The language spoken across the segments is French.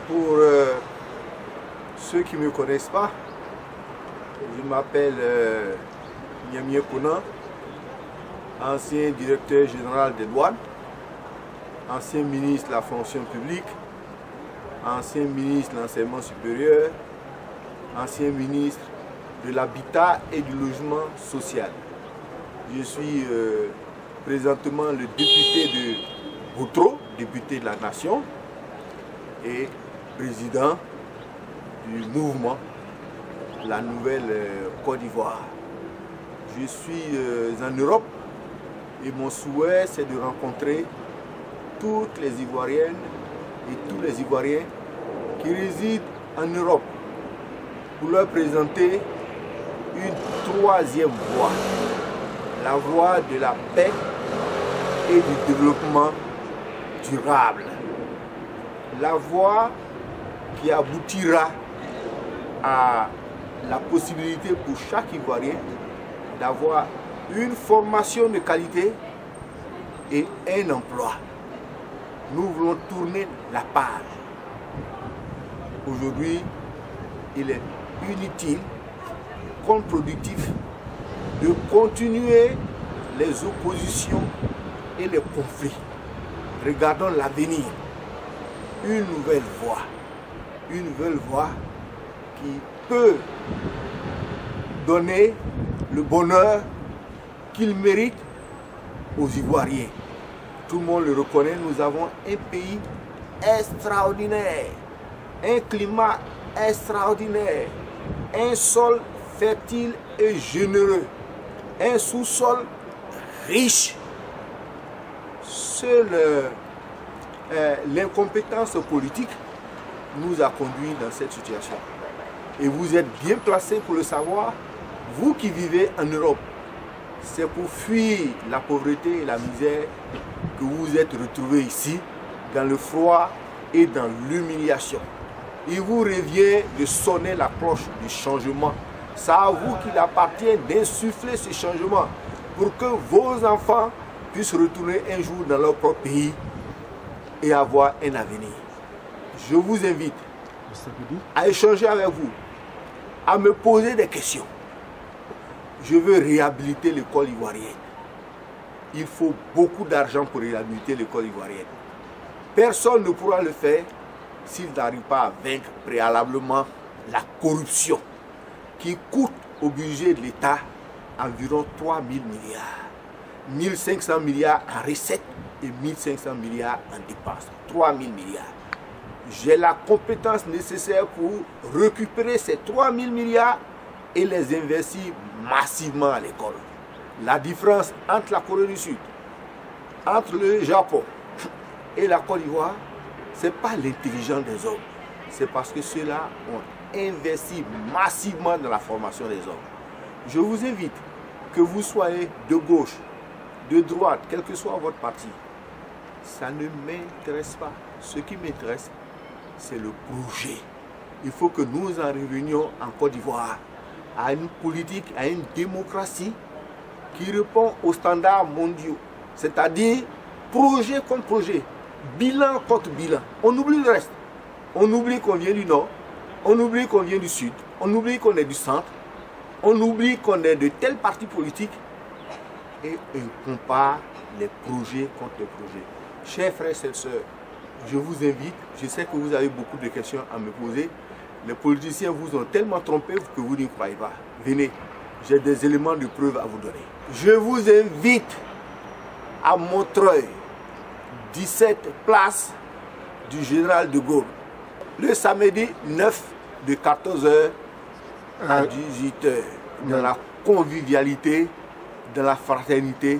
Pour ceux qui ne me connaissent pas, je m'appelle Niamie Kounan, ancien directeur général des douanes, ancien ministre de la fonction publique, ancien ministre de l'enseignement supérieur, ancien ministre de l'habitat et du logement social. Je suis présentement le député de Boutro, député de la nation, et président du mouvement La Nouvelle Côte d'Ivoire. Je suis en Europe et mon souhait c'est de rencontrer toutes les Ivoiriennes et tous les Ivoiriens qui résident en Europe pour leur présenter une troisième voie, la voie de la paix et du développement durable. La voie qui aboutira à la possibilité pour chaque Ivoirien d'avoir une formation de qualité et un emploi. Nous voulons tourner la page. Aujourd'hui, il est inutile, contre-productif de continuer les oppositions et les conflits. Regardons l'avenir. Une nouvelle voie qui peut donner le bonheur qu'il mérite aux Ivoiriens. Tout le monde le reconnaît, nous avons un pays extraordinaire, un climat extraordinaire, un sol fertile et généreux, un sous-sol riche. Seule l'incompétence politique nous a conduits dans cette situation. Et vous êtes bien placés pour le savoir, vous qui vivez en Europe. C'est pour fuir la pauvreté et la misère que vous vous êtes retrouvés ici, dans le froid et dans l'humiliation. Il vous revient de sonner la cloche du changement. C'est à vous qu'il appartient d'insuffler ce changement pour que vos enfants puissent retourner un jour dans leur propre pays et avoir un avenir. Je vous invite à échanger avec vous, à me poser des questions. Je veux réhabiliter l'école ivoirienne. Il faut beaucoup d'argent pour réhabiliter l'école ivoirienne. Personne ne pourra le faire s'il n'arrive pas à vaincre préalablement la corruption qui coûte au budget de l'État environ 3 000 milliards. 1 500 milliards en recettes et 1 500 milliards en dépenses. 3 000 milliards. J'ai la compétence nécessaire pour récupérer ces 3 000 milliards et les investir massivement à l'école. La différence entre la Corée du Sud, entre le Japon et la Côte d'Ivoire, ce n'est pas l'intelligence des hommes. C'est parce que ceux-là ont investi massivement dans la formation des hommes. Je vous invite, que vous soyez de gauche, de droite, quel que soit votre parti, ça ne m'intéresse pas. Ce qui m'intéresse, c'est le projet. Il faut que nous en revenions en Côte d'Ivoire à une politique, à une démocratie qui répond aux standards mondiaux. C'est-à-dire projet contre projet, bilan contre bilan. On oublie le reste. On oublie qu'on vient du Nord, on oublie qu'on vient du Sud, on oublie qu'on est du centre, on oublie qu'on est de tel parti politique et on compare les projets contre les projets. Chers frères et sœurs, je vous invite, je sais que vous avez beaucoup de questions à me poser. Les politiciens vous ont tellement trompé que vous n'y croyez pas. Venez, j'ai des éléments de preuve à vous donner. Je vous invite à Montreuil, 17 place du Général de Gaulle, le samedi 9 de 14 h à 18 h, dans la convivialité, dans la fraternité,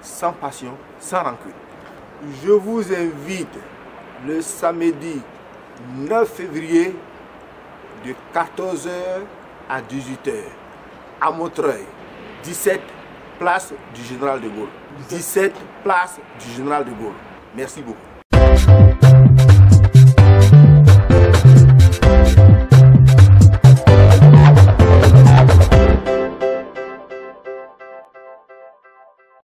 sans passion, sans rancune. Je vous invite le samedi 9 février de 14 h à 18 h à Montreuil, 17 place du Général de Gaulle. 17 place du Général de Gaulle. Merci beaucoup.